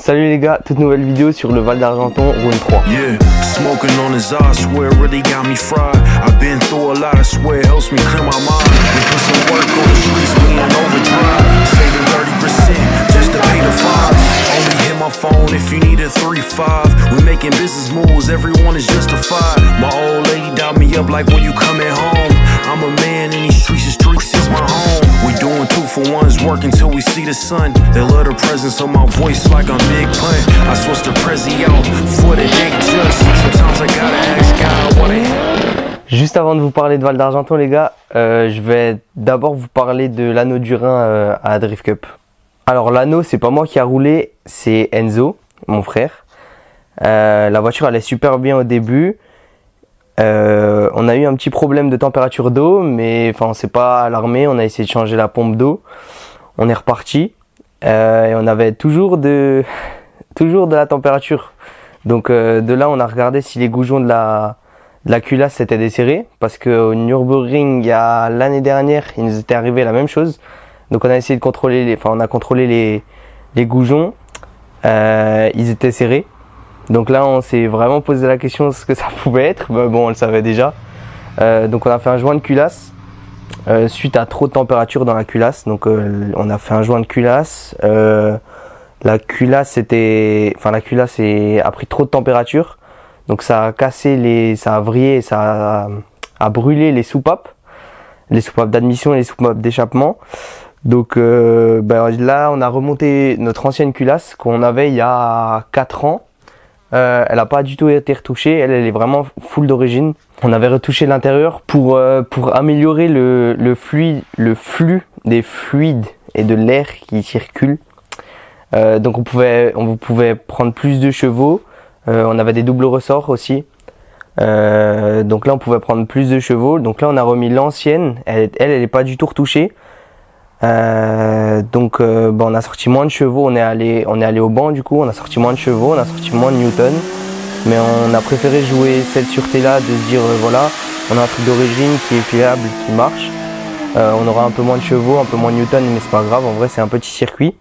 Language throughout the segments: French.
Salut les gars, toute nouvelle vidéo sur le Val d'Argenton, round 3. Yeah, smoking on his eyes, swear really got me fried. I've been through a lot, I swear it helps me clear my mind. We put some work on the streets, we in overdrive. Saving 30% just to pay the fines. Only hit my phone if you need a 3-5. We making business moves, everyone is justified. My old lady dialed me up like when you coming home. I'm a man in these streets is my home. We doing 2-for-1s, work until we see the sun. They love the presence of my voice like I'm Big Pun. I switched the Prezi out for the day just. Sometimes I gotta ask God what I... Juste avant de vous parler de Val d'Argenton les gars, je vais d'abord vous parler de l'anneau du Rhin à Drift Cup. Alors l'anneau, c'est pas moi qui a roulé, c'est Enzo, mon frère. La voiture allait super bien au début. On a eu un petit problème de température d'eau, mais enfin on s'est pas alarmé, on a essayé de changer la pompe d'eau. On est reparti et on avait toujours de la température. Donc de là on a regardé si les goujons de la culasse s'étaient desserrés, parce qu'au Nürburgring il y a l'année dernière il nous était arrivé la même chose. Donc on a essayé de contrôler on a contrôlé les goujons, ils étaient serrés. Donc là on s'est vraiment posé la question de ce que ça pouvait être, mais bon on le savait déjà. Donc on a fait un joint de culasse suite à trop de température dans la culasse. Donc on a fait un joint de culasse. La culasse a pris trop de température, donc ça a cassé ça a vrillé, ça a brûlé les soupapes d'admission et les soupapes d'échappement. Donc là on a remonté notre ancienne culasse qu'on avait il y a 4 ans. Elle n'a pas du tout été retouchée, elle est vraiment full d'origine. On avait retouché l'intérieur pour améliorer le flux des fluides et de l'air qui circule. Donc on pouvait prendre plus de chevaux. On avait des doubles ressorts aussi. Donc là on pouvait prendre plus de chevaux. Donc là on a remis l'ancienne. Elle est pas du tout retouchée. On a sorti moins de chevaux. On est allé au banc du coup. On a sorti moins de chevaux. On a sorti moins de newton. Mais on a préféré jouer cette sûreté là, de se dire voilà, on a un truc d'origine qui est fiable, qui marche. On aura un peu moins de chevaux, un peu moins de newton, mais c'est pas grave. En vrai c'est un petit circuit.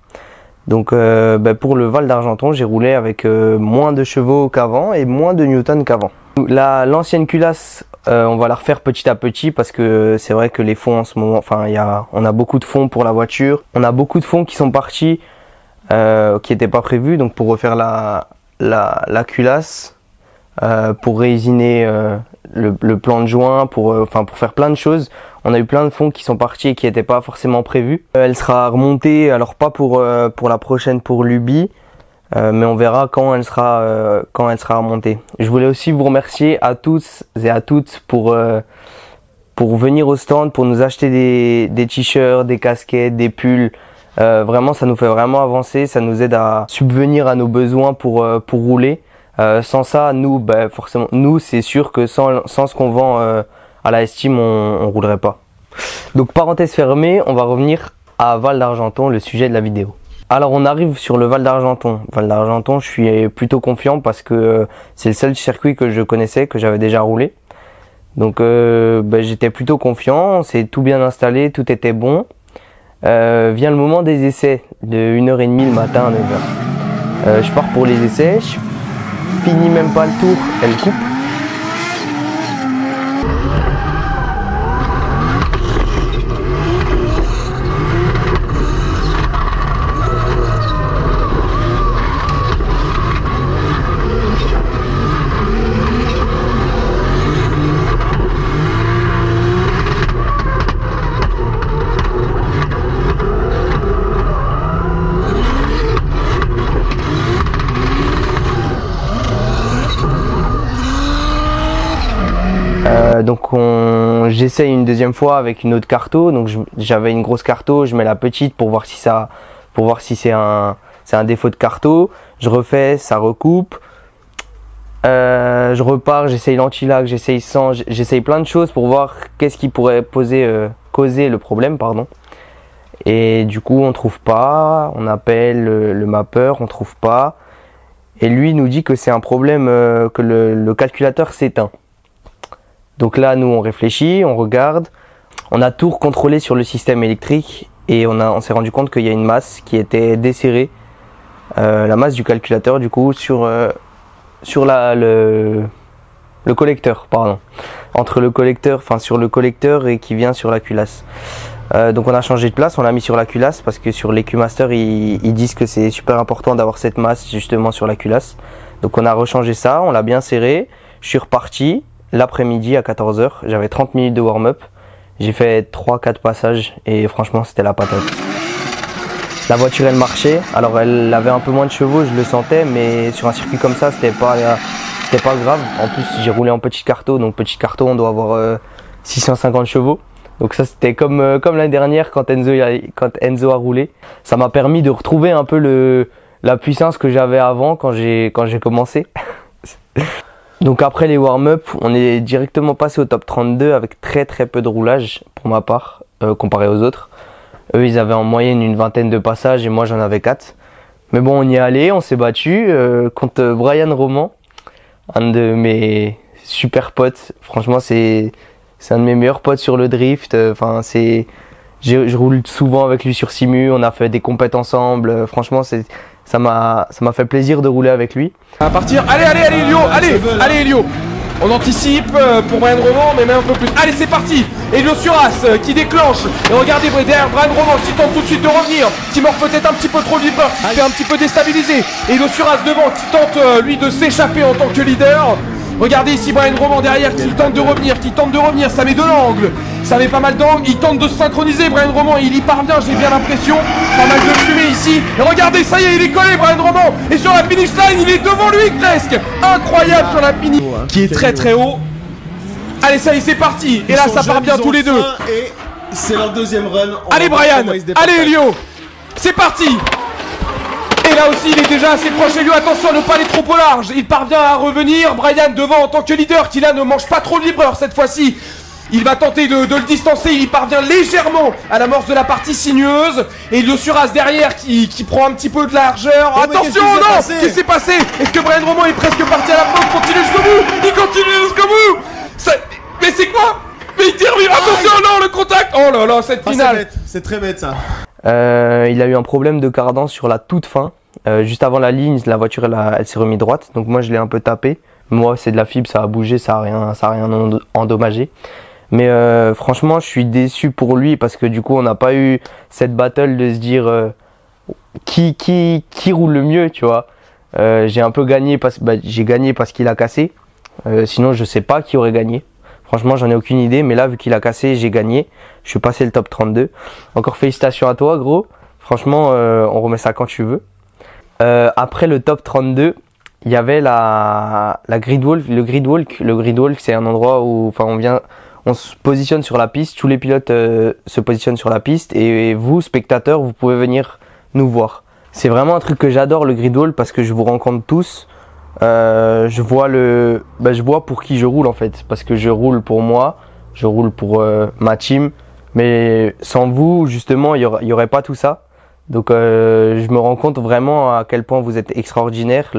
Donc pour le Val d'Argenton, j'ai roulé avec moins de chevaux qu'avant et moins de newton qu'avant. L'ancienne culasse, on va la refaire petit à petit parce que c'est vrai que les fonds en ce moment, on a beaucoup de fonds pour la voiture. On a beaucoup de fonds qui sont partis, qui n'étaient pas prévus. Donc pour refaire la culasse, pour résiner le plan de joint, pour faire plein de choses. On a eu plein de fonds qui sont partis et qui n'étaient pas forcément prévus. Elle sera remontée, alors pas pour la prochaine, pour l'Ubi, mais on verra quand elle sera remontée. Je voulais aussi vous remercier à tous et à toutes pour venir au stand, pour nous acheter des t-shirts, des casquettes, des pulls. Vraiment ça nous fait vraiment avancer, ça nous aide à subvenir à nos besoins pour rouler. Sans ça, forcément, c'est sûr que sans ce qu'on vend à la S-Team, on roulerait pas. Donc parenthèse fermée, on va revenir à Val d'Argenton, le sujet de la vidéo. Alors on arrive sur le Val d'Argenton. Val d'Argenton, je suis plutôt confiant parce que c'est le seul circuit que je connaissais, que j'avais déjà roulé. Donc j'étais plutôt confiant, c'est tout bien installé, tout était bon. Vient le moment des essais de 1h30 le matin à 9h. Je pars pour les essais, je finis même pas le tour, elle coupe. Donc j'essaye une deuxième fois avec une autre carto. Donc j'avais une grosse carto, je mets la petite pour voir si c'est un défaut de carto. Je refais, ça recoupe. Je repars, j'essaye l'anti-lag, j'essaye sans, j'essaye plein de choses pour voir qu'est-ce qui pourrait causer le problème, pardon. Et du coup on trouve pas, on appelle le mappeur, on trouve pas. Et lui nous dit que c'est un problème, que le calculateur s'éteint. Donc là, nous, on réfléchit, on regarde, on a tout recontrôlé sur le système électrique et on s'est rendu compte qu'il y a une masse qui était desserrée la masse du calculateur du coup sur le collecteur, pardon, entre le collecteur, enfin sur le collecteur et qui vient sur la culasse. Donc on a changé de place, on l'a mis sur la culasse parce que sur les Q-Master ils disent que c'est super important d'avoir cette masse justement sur la culasse. Donc on a rechangé ça, on l'a bien serré. Je suis reparti l'après-midi à 14 h, j'avais 30 minutes de warm-up. J'ai fait 3-4 passages et franchement c'était la patate. La voiture elle marchait, alors elle avait un peu moins de chevaux, je le sentais, mais sur un circuit comme ça c'était pas grave. En plus j'ai roulé en petit carto, donc petit carto on doit avoir 650 chevaux. Donc ça c'était comme l'année dernière quand Enzo a roulé. Ça m'a permis de retrouver un peu la puissance que j'avais avant quand j'ai commencé. Donc après les warm-up, on est directement passé au top 32 avec très peu de roulage pour ma part, comparé aux autres. Eux ils avaient en moyenne une vingtaine de passages et moi j'en avais 4. Mais bon on y est allé, on s'est battu contre Brian Roman, un de mes super potes. Franchement c'est un de mes meilleurs potes sur le drift. Enfin je roule souvent avec lui sur Simu, on a fait des compètes ensemble. Franchement ça m'a fait plaisir de rouler avec lui. À partir, allez Elio, allez Elio. On anticipe pour Brian Roman, mais même un peu plus. Allez c'est parti. Elio Suras qui déclenche. Et regardez derrière Brian Roman qui tente tout de suite de revenir, qui mord peut-être un petit peu trop de livreur, qui se fait un petit peu déstabiliser. Elio Suras devant qui tente lui de s'échapper en tant que leader. Regardez ici Brian Roman derrière qui tente de revenir, ça met de l'angle, ça met pas mal d'angle, il tente de se synchroniser Brian Roman, il y parvient, j'ai bien l'impression, pas mal de fumée ici, et regardez ça y est il est collé Brian Roman, et sur la finish line il est devant lui presque, incroyable sur la finish, qui est très haut, allez ça y est c'est parti, et là ça part bien tous les deux, et c'est leur deuxième run. Allez Brian, allez Elio, c'est parti. Et là aussi il est déjà assez proche de lui, attention à ne pas aller trop au large, il parvient à revenir, Brian devant en tant que leader qui là ne mange pas trop de livreur cette fois-ci. Il va tenter de le distancer, il y parvient légèrement à l'amorce de la partie sinueuse. Et le Suras derrière qui prend un petit peu de largeur. Oh attention non, qu'est-ce qui s'est passé? Est-ce que Brian Roman est presque parti à la fin? Il continue jusqu'au bout, mais c'est quoi? Mais il termine, attention non le contact. Oh là là cette finale. C'est très bête ça. Il a eu un problème de cadence sur la toute fin. Juste avant la ligne, la voiture elle s'est remise droite, donc moi je l'ai un peu tapé. Moi c'est de la fibre, ça a bougé, ça a rien endommagé. Mais franchement je suis déçu pour lui parce que du coup on n'a pas eu cette battle de se dire qui roule le mieux, tu vois. J'ai un peu gagné j'ai gagné parce qu'il a cassé. Sinon je sais pas qui aurait gagné. Franchement j'en ai aucune idée, mais là vu qu'il a cassé j'ai gagné. Je suis passé le top 32. Encore félicitations à toi gros. Franchement on remet ça quand tu veux. Après le top 32, il y avait la gridwalk. Le gridwalk, c'est un endroit où, on se positionne sur la piste. Tous les pilotes se positionnent sur la piste et vous, spectateurs, vous pouvez venir nous voir. C'est vraiment un truc que j'adore le gridwalk parce que je vous rencontre tous. Je vois pour qui je roule en fait, parce que je roule pour moi, je roule pour ma team. Mais sans vous, justement, il y aurait pas tout ça. Donc je me rends compte vraiment à quel point vous êtes extraordinaire.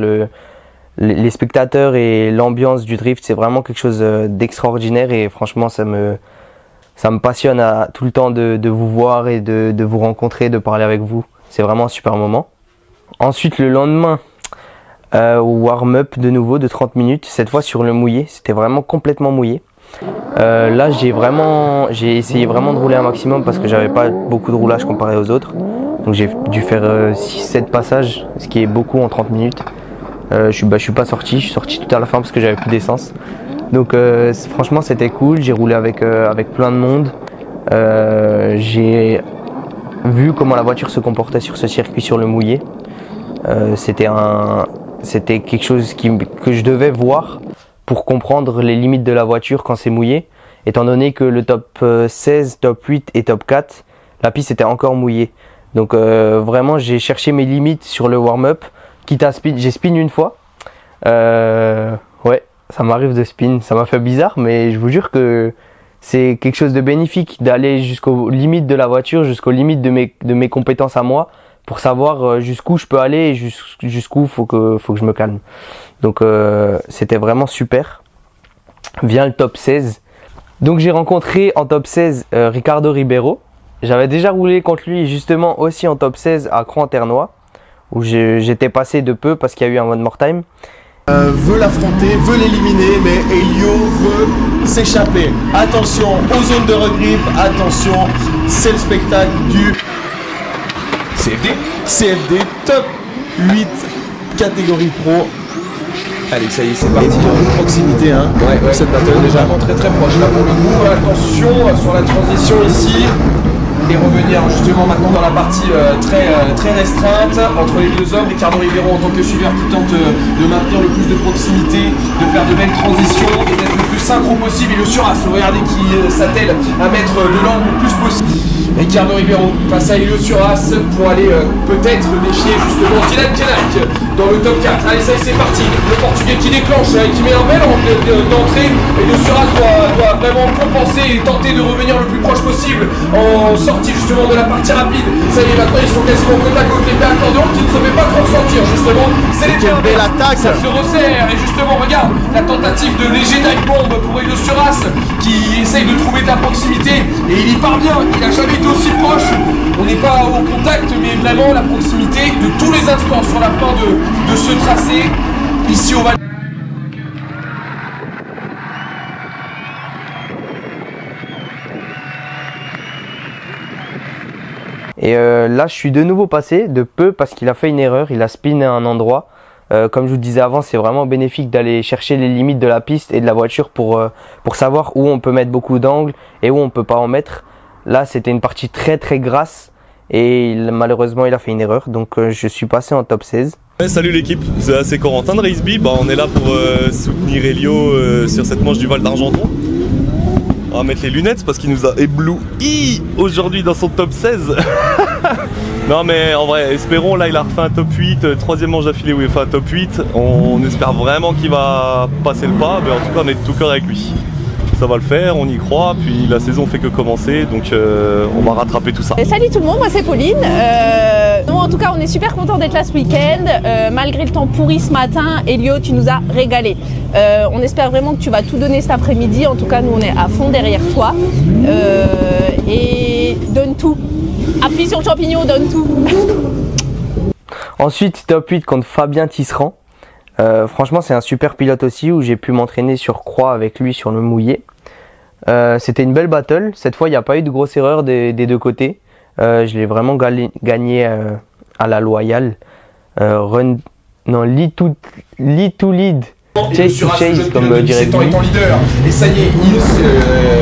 Les spectateurs et l'ambiance du drift, c'est vraiment quelque chose d'extraordinaire et franchement ça me passionne tout le temps de vous voir et de vous rencontrer, de parler avec vous. C'est vraiment un super moment. Ensuite le lendemain, warm-up de nouveau de 30 minutes, cette fois sur le mouillé, c'était vraiment complètement mouillé. Là j'ai essayé vraiment de rouler un maximum parce que j'avais pas beaucoup de roulage comparé aux autres. Donc j'ai dû faire 6-7 passages, ce qui est beaucoup en 30 minutes. Je suis pas sorti, je suis sorti tout à la fin parce que j'avais plus d'essence. Donc franchement c'était cool, j'ai roulé avec plein de monde. J'ai vu comment la voiture se comportait sur ce circuit sur le mouillé. C'était quelque chose que je devais voir pour comprendre les limites de la voiture quand c'est mouillé. Étant donné que le top 16, top 8 et top 4, la piste était encore mouillée. Donc vraiment j'ai cherché mes limites sur le warm-up. Quitte à spin, j'ai spin une fois. Ouais, ça m'arrive de spin. Ça m'a fait bizarre, mais je vous jure que c'est quelque chose de bénéfique d'aller jusqu'aux limites de la voiture, jusqu'aux limites de mes compétences à moi, pour savoir jusqu'où je peux aller et jusqu'où faut que je me calme. Donc c'était vraiment super. Vient le top 16. Donc j'ai rencontré en top 16 Ricardo Ribeiro. J'avais déjà roulé contre lui justement aussi en top 16 à Cran-Ternois. où j'étais passé de peu parce qu'il y a eu un one more time. Veut l'affronter, veut l'éliminer, mais Elio veut s'échapper. Attention aux zones de regrip, attention, c'est le spectacle du CFD top 8 catégorie pro. Allez, ça y est, c'est parti. De proximité, hein, Ouais, cette battle déjà. vraiment très proche là pour le coup. Attention sur la transition ici. Et revenir justement maintenant dans la partie très restreinte entre les deux hommes. Ricardo Ribeiro en tant que suiveur qui tente de maintenir le plus de proximité, de faire de belles transitions et d'être le plus synchro possible. Et le Suras, regardez qui s'attelle à mettre de l'angle le plus possible. Ricardo Ribeiro face à Elio Suras pour aller peut-être défier justement Dylan Kenak dans le top 4. Allez, ça y est, c'est parti. Le Portugais qui déclenche et qui met un bel angle d'entrée. Elio Suras doit vraiment compenser et tenter de revenir le plus proche possible en sortie justement de la partie rapide. Ça y est, maintenant ils sont quasiment côte à côte. L'effet accordéon qui ne se fait pas trop ressentir justement. C'est l'effet Quelle belle attaque. Ça se resserre et justement regarde la tentative de léger dive bomb pour Elio Suras qui essaye de trouver de la proximité et il y parvient. Il n'a jamais été aussi proche. On n'est pas au contact mais vraiment la proximité de tous les instants sur la fin de ce tracé ici au Val. Et là, je suis de nouveau passé de peu parce qu'il a fait une erreur. Il a spiné à un endroit. Comme je vous disais avant, c'est vraiment bénéfique d'aller chercher les limites de la piste et de la voiture pour savoir où on peut mettre beaucoup d'angles et où on peut pas en mettre. Là, c'était une partie très grasse et malheureusement, il a fait une erreur. Donc, je suis passé en top 16. Ouais, salut l'équipe, c'est Corentin de RaceB. On est là pour soutenir Elio sur cette manche du Val d'Argenton. On va mettre les lunettes parce qu'il nous a ébloui aujourd'hui dans son top 16. Non mais en vrai, espérons, là il a refait un top 8, troisième manche d'affilée où il fait un top 8. On espère vraiment qu'il va passer le pas, mais en tout cas on est de tout cœur avec lui. Ça va le faire, on y croit, puis la saison fait que commencer, donc on va rattraper tout ça. Salut tout le monde, moi c'est Pauline. Non, en tout cas, on est super content d'être là ce week-end. Malgré le temps pourri ce matin, Elio, tu nous as régalé. On espère vraiment que tu vas tout donner cet après-midi. En tout cas, nous on est à fond derrière toi. Et donne tout. Appuie sur le champignon, donne tout. Ensuite, top 8 contre Fabien Tisserand. Franchement, c'est un super pilote aussi où j'ai pu m'entraîner sur croix avec lui sur le mouillé. C'était une belle battle. Cette fois, il n'y a pas eu de grosse erreur des deux côtés. Je l'ai vraiment gagné à la loyale. Lead to lead. Chase to chase, comme dirait étant leader. Et ça y est,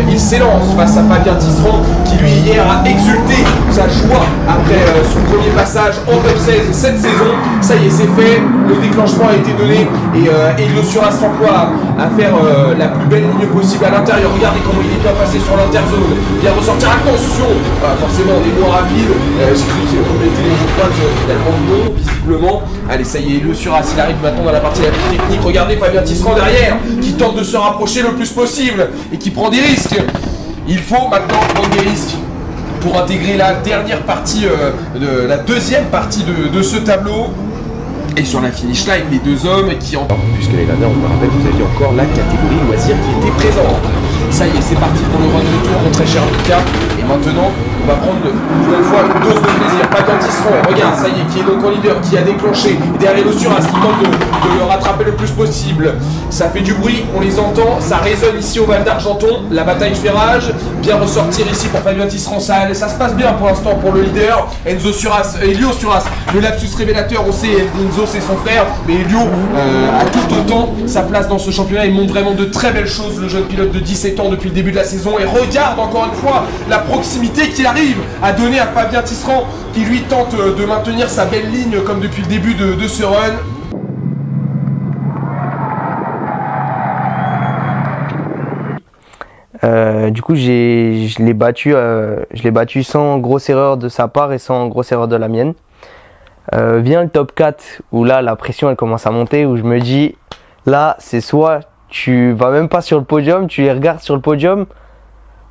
il s'élance face à Fabien Tisserand qui lui hier a exulté sa joie après son premier passage en top 16 cette saison. Ça y est, c'est fait, le déclenchement a été donné et Elio Suras s'emploie à faire la plus belle ligne possible à l'intérieur. Regardez comment il est bien passé sur l'interzone. Bien ressortir, attention, forcément on est moins rapide. J'ai cru qu'on mettait les points finalement non, visiblement. Allez, ça y est, Elio Suras, il arrive maintenant dans la partie la plus technique. Regardez Fabien Tisserand derrière, qui tente de se rapprocher le plus possible et qui prend des risques. Il faut maintenant prendre des risques pour intégrer la dernière partie, la deuxième partie de ce tableau. Et sur la finish line, les deux hommes qui en... Puisque l'année dernière, on me rappelle, vous aviez encore la catégorie loisirs qui était présente. Ça y est, c'est parti pour le run de tour, mon très cher Lucas. Et maintenant, on va prendre une fois une dose de plaisir. Fabien Tisserand, regarde, ça y est, qui est donc en leader, qui a déclenché. Et derrière le Suras, qui tente de le rattraper le plus possible. Ça fait du bruit, on les entend, ça résonne ici au Val d'Argenton. La bataille fait rage. Bien ressortir ici pour Fabien Tisserand. Ça se passe bien pour l'instant pour le leader. Elio Suras, le lapsus révélateur, on sait, Enzo c'est son frère, mais Elio a tout autant sa place dans ce championnat. Il montre vraiment de très belles choses, le jeune pilote de 17 ans depuis le début de la saison. Et regarde encore une fois la proximité qu'il arrive à donner à Fabien Tisserand, qui lui tente de maintenir sa belle ligne comme depuis le début de ce run. Du coup, je l'ai battu sans grosse erreur de sa part et sans grosse erreur de la mienne. Vient le top 4 où là la pression elle commence à monter, où je me dis là c'est soit tu vas même pas sur le podium, tu les regardes sur le podium,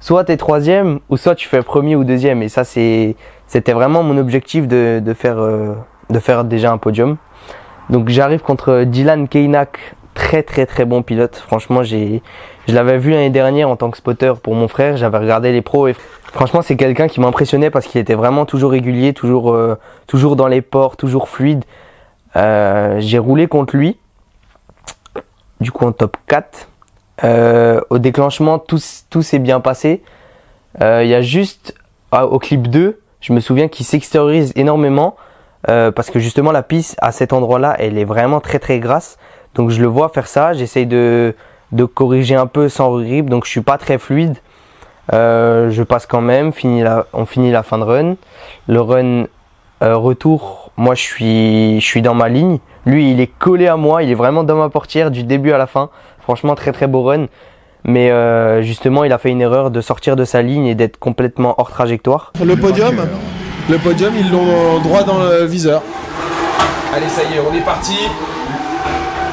soit t'es troisième ou soit tu fais premier ou deuxième. Et ça c'était vraiment mon objectif de faire déjà un podium. Donc j'arrive contre Dylan Kenak, très bon pilote. Franchement, je l'avais vu l'année dernière en tant que spotter pour mon frère. J'avais regardé les pros et franchement, c'est quelqu'un qui m'impressionnait parce qu'il était vraiment toujours régulier, toujours dans les ports, toujours fluide. J'ai roulé contre lui, du coup en top 4. Au déclenchement, tout s'est bien passé. Il y a juste au clip 2, je me souviens qu'il s'extériorise énormément parce que justement la piste à cet endroit-là, elle est vraiment très grasse. Donc je le vois faire ça, j'essaye de corriger un peu sans grip, donc je suis pas très fluide. Je passe quand même, on finit la fin de run. Le run retour, moi je suis dans ma ligne. Lui il est collé à moi, il est vraiment dans ma portière du début à la fin. Franchement très beau run. Mais justement il a fait une erreur de sortir de sa ligne et d'être complètement hors trajectoire. Le podium, ils l'ont droit dans le viseur. Allez, ça y est, on est parti.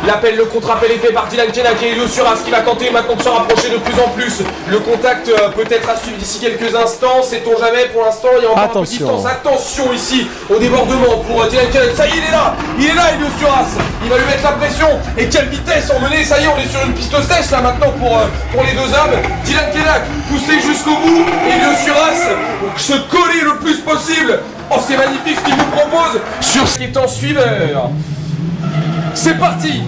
L'appel, le contre-appel est fait par Dylan Kenak et Elio Suras qui va tenter maintenant de se rapprocher de plus en plus. Le contact peut être à suivre d'ici quelques instants, sait-on jamais. Pour l'instant, il y a encore un peu de distance. Attention ici au débordement pour Dylan Kenak. Ça y est, il est là, Elio Suras. Il va lui mettre la pression. Et quelle vitesse emmenée. Ça y est, on est sur une piste sèche là maintenant pour les deux hommes. Dylan Kenak poussé jusqu'au bout. Elio Suras se coller le plus possible. Oh, c'est magnifique ce qu'il nous propose sur ce qui est en suiveur. C'est parti.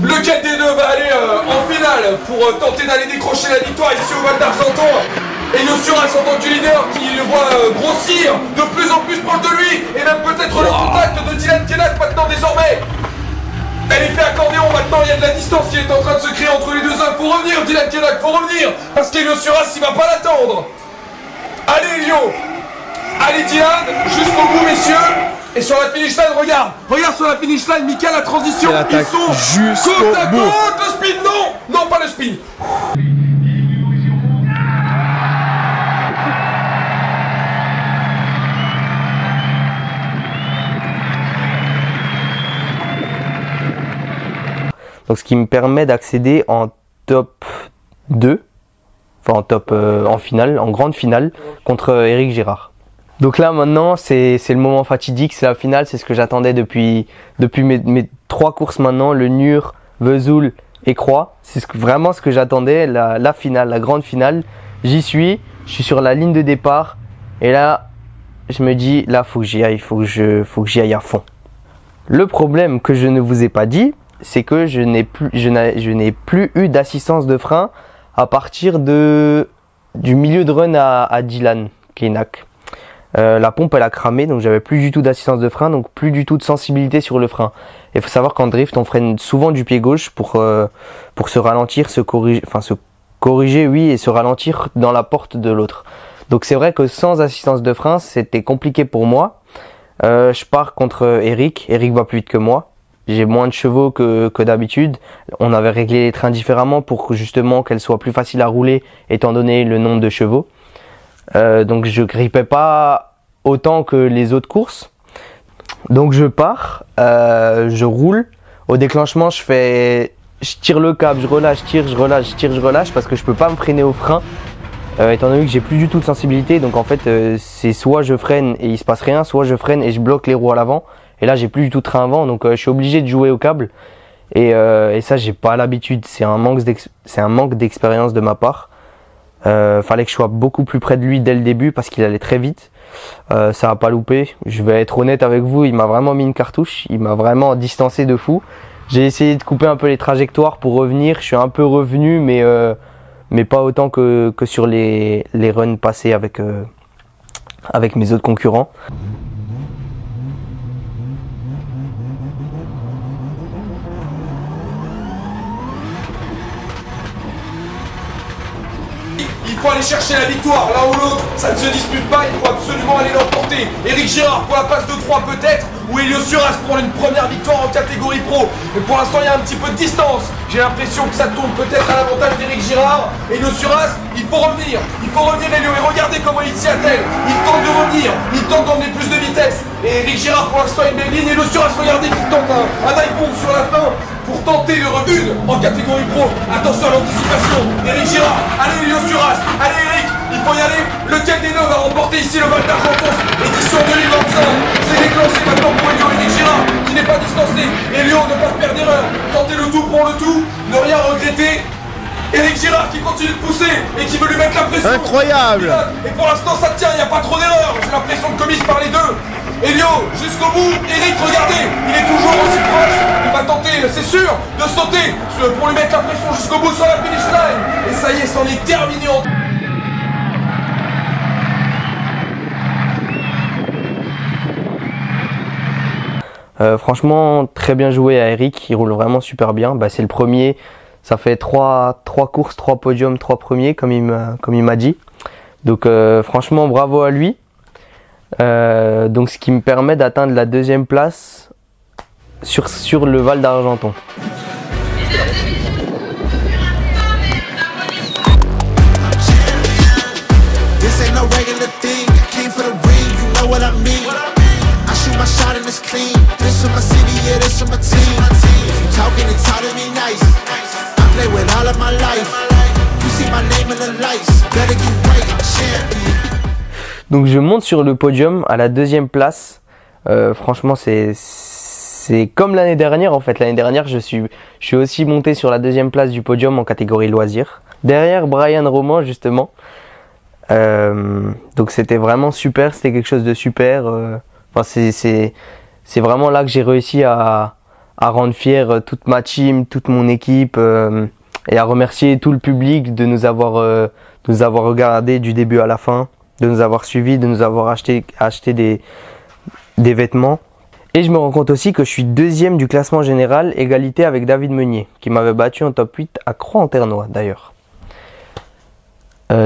Lequel des deux va aller en finale pour tenter d'aller décrocher la victoire ici au Val d'Argenton. Et Elio Suras en tant que leader qui le voit grossir de plus en plus proche de lui. Et même peut-être le contact de Dylan Kenak maintenant désormais. Elle est fait accordéon maintenant, il y a de la distance qui est en train de se créer entre les deux hommes. Faut revenir Dylan Kenak, faut revenir. Parce qu'Elio Suras il va pas l'attendre. Allez Elio. Allez Dylan, jusqu'au bout messieurs. Et sur la finish line, regarde sur la finish line, Mika, la transition, ils sont côte à côte, le spin, non, pas le spin. Donc ce qui me permet d'accéder en top 2, enfin en finale, en grande finale, contre Éric Girard. Donc là maintenant c'est le moment fatidique, c'est la finale, c'est ce que j'attendais depuis mes 3 courses maintenant, le Nur, Vesoul et Croix. C'est vraiment ce que j'attendais, la finale, la grande finale. J'y suis, je suis sur la ligne de départ et là je me dis là faut que j'y aille, faut que j'y aille à fond. Le problème que je ne vous ai pas dit, c'est que je n'ai plus eu d'assistance de frein à partir du milieu de run à Dylan Kenak. La pompe elle a cramé, donc j'avais plus du tout d'assistance de frein, donc plus du tout de sensibilité sur le frein. Il faut savoir qu'en drift on freine souvent du pied gauche pour se ralentir, se corriger oui, et se ralentir dans la porte de l'autre. Donc c'est vrai que sans assistance de frein c'était compliqué pour moi. Je pars contre Eric va plus vite que moi. J'ai moins de chevaux que d'habitude. On avait réglé les trains différemment pour justement qu'elle soit plus facile à rouler étant donné le nombre de chevaux. Donc je grippais pas autant que les autres courses. Donc je pars, je roule. Au déclenchement je tire le câble, je relâche, je relâche parce que je peux pas me freiner au frein. Étant donné que j'ai plus du tout de sensibilité, donc en fait c'est soit je freine et il se passe rien, soit je freine et je bloque les roues à l'avant. Et là j'ai plus du tout de train avant, donc je suis obligé de jouer au câble. Et ça j'ai pas l'habitude, c'est un manque d'expérience de ma part. Fallait que je sois beaucoup plus près de lui dès le début parce qu'il allait très vite. Ça a pas loupé. Je vais être honnête avec vous, il m'a vraiment mis une cartouche, il m'a vraiment distancé de fou. J'ai essayé de couper un peu les trajectoires pour revenir. Je suis un peu revenu, mais pas autant que sur les runs passés avec mes autres concurrents. Il faut aller chercher la victoire, l'un ou l'autre, ça ne se dispute pas, il faut absolument aller l'emporter. Éric Girard pour la passe de 3 peut-être, ou Elio Suras pour une première victoire en catégorie pro. Mais pour l'instant il y a un petit peu de distance. J'ai l'impression que ça tourne peut-être à l'avantage d'Éric Girard. Elio Suras, il faut revenir Elio, et regardez comment il s'y attelle. Il tente de revenir, il tente d'emmener plus de vitesse. Et Éric Girard pour l'instant une belle ligne. Elio Suras, regardez qu'il tente un dive bomb sur la fin pour tenter de revenir en catégorie pro. Attention à l'anticipation d'Éric Girard. Allez Elio Suras, allez Eric, il faut y aller. Lequel des deux va remporter ici le Val d'Argenton édition 2025? C'est déclenché maintenant pour Elio Eric Girard qui n'est pas distancé. Elio, ne pas faire d'erreur. Tentez le tout pour le tout, ne rien regretter. Eric Girard qui continue de pousser et qui veut lui mettre la pression. Incroyable. Et pour l'instant ça tient, il n'y a pas trop d'erreur. J'ai l'impression de commise par les deux. Elio jusqu'au bout. Eric, regardez, il est toujours aussi proche. Il va tenter, c'est sûr, de sauter pour lui mettre la pression jusqu'au bout sur la finish line. Et ça y est, c'en est terminé. Franchement, très bien joué à Eric, il roule vraiment super bien. Bah, c'est le premier, ça fait 3 courses, 3 podiums, 3 premiers comme il m'a dit. Donc franchement, bravo à lui. Donc ce qui me permet d'atteindre la 2e place sur le Val d'Argenton. Donc je monte sur le podium à la 2e place. Franchement c'est comme l'année dernière en fait. L'année dernière je suis aussi monté sur la 2e place du podium en catégorie loisirs. Derrière Brian Roman justement. Donc c'était vraiment super, c'était quelque chose de super. Enfin, c'est vraiment là que j'ai réussi à rendre fier toute ma team, toute mon équipe et à remercier tout le public de nous avoir regardé du début à la fin, de nous avoir suivis, de nous avoir acheté des vêtements. Et je me rends compte aussi que je suis 2e du classement général, égalité avec David Meunier, qui m'avait battu en top 8 à Croix-en-Ternois d'ailleurs.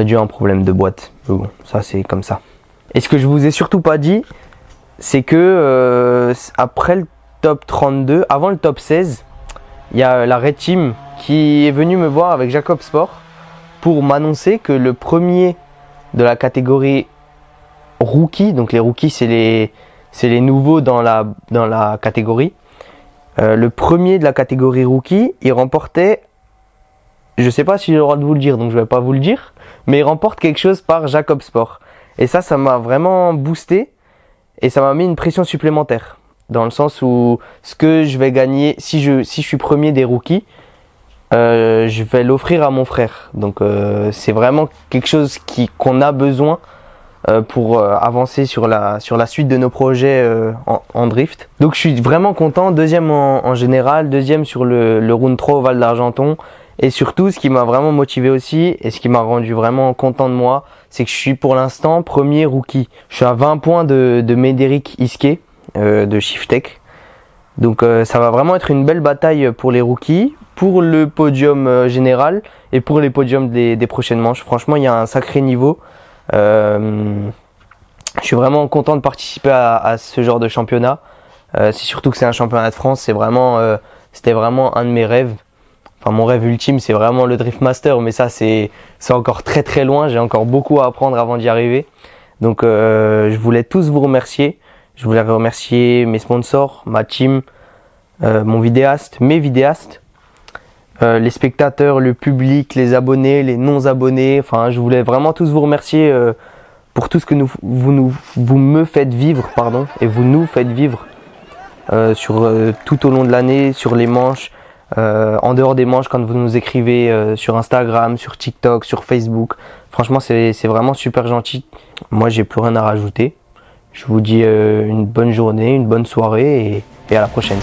Dû à un problème de boîte. Mais bon, ça c'est comme ça. Et ce que je vous ai surtout pas dit, c'est que après le top 32, avant le top 16, il y a la Red Team qui est venue me voir avec Jacob Sport pour m'annoncer que le premier de la catégorie rookie, donc les rookies c'est les nouveaux dans la catégorie, le premier de la catégorie rookie, il remportait, je sais pas si j'ai le droit de vous le dire donc je vais pas vous le dire, mais il remporte quelque chose par Jacob Sport. Et ça m'a vraiment boosté et ça m'a mis une pression supplémentaire. Dans le sens où ce que je vais gagner, si je suis premier des rookies, je vais l'offrir à mon frère. Donc c'est vraiment quelque chose qu'on a besoin pour avancer sur la suite de nos projets en drift. Donc je suis vraiment content, 2e en général, 2e sur le round 3 au Val d'Argenton. Et surtout, ce qui m'a vraiment motivé aussi, et ce qui m'a rendu vraiment content de moi, c'est que je suis pour l'instant premier rookie. Je suis à 20 points de Médéric Isquet, de Shiftech. Donc ça va vraiment être une belle bataille pour les rookies, pour le podium général et pour les podiums des prochaines manches. Franchement, il y a un sacré niveau. Je suis vraiment content de participer à ce genre de championnat. C'est surtout que c'est un championnat de France. C'était vraiment un de mes rêves. Enfin, mon rêve ultime, c'est vraiment le Drift Master, mais ça, c'est encore très très loin. J'ai encore beaucoup à apprendre avant d'y arriver. Donc, je voulais tous vous remercier. Je voulais remercier mes sponsors, ma team, mon vidéaste, mes vidéastes, les spectateurs, le public, les abonnés, les non-abonnés. Enfin, je voulais vraiment tous vous remercier pour tout ce que vous me faites vivre, et vous nous faites vivre tout au long de l'année, sur les manches. En dehors des manches, quand vous nous écrivez sur Instagram, sur TikTok, sur Facebook, franchement c'est vraiment super gentil. Moi j'ai plus rien à rajouter. Je vous dis une bonne journée, une bonne soirée et à la prochaine.